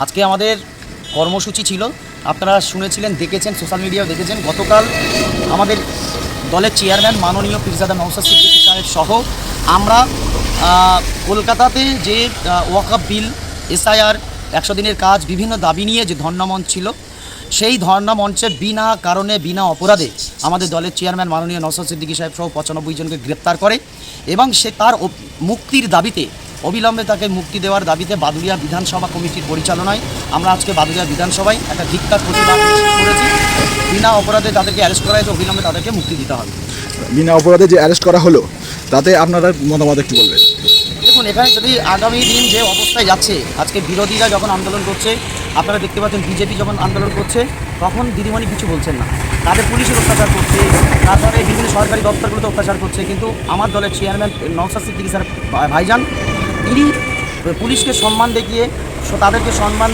আজকে আমাদের কর্মসূচি ছিল, আপনারা শুনেছিলেন, দেখেছেন, সোশ্যাল মিডিয়াও দেখেছেন। গতকাল আমাদের দলের চেয়ারম্যান মাননীয় পীরজাদা নওশাদ সিদ্দিকী সাহেব সহ আমরা কলকাতাতে যে ওয়াকফ বিল, এসআইআর, 100 দিনের কাজ, বিভিন্ন দাবি নিয়ে যে ধর্ণামঞ্চ ছিল, সেই ধর্ণামঞ্চে বিনা কারণে বিনা অপরাধে আমাদের দলের চেয়ারম্যান মাননীয় নওশাদ সিদ্দিকী সাহেব সহ 95 জনকে গ্রেপ্তার করে এবং সে তার মুক্তির দাবিতে, অবিলম্বে তাকে মুক্তি দেওয়ার দাবিতে বাদুড়িয়া বিধানসভা কমিটির পরিচালনায় আমরা আজকে বাদুড়িয়া বিধানসভায় একটা ধিক্কার প্রতিবাদ করেছি। বিনা অপরাধে তাদেরকে অ্যারেস্ট করা হয়েছে, অবিলম্বে তাদেরকে মুক্তি দিতে হবে। বিনা অপরাধে যে অ্যারেস্ট করা হলো তাতে আপনারা মতামত একটু বলবেন। দেখুন, এখানে যদি আগামী দিন যে অবস্থায় যাচ্ছে, আজকে বিরোধীরা যখন আন্দোলন করছে, আপনারা দেখতে পাচ্ছেন বিজেপি যখন আন্দোলন করছে, তখন দিদিমণি কিছু বলছেন না, তাদের পুলিশের অত্যাচার করছে, তারপরে বিভিন্ন সরকারি দপ্তরগুলোতে অত্যাচার করছে। কিন্তু আমার দলের চেয়ারম্যান নওশাদ সিদ্দিকী স্যার ভাইজান, তিনি পুলিশকে সম্মান দেখিয়ে, তাদেরকে সম্মান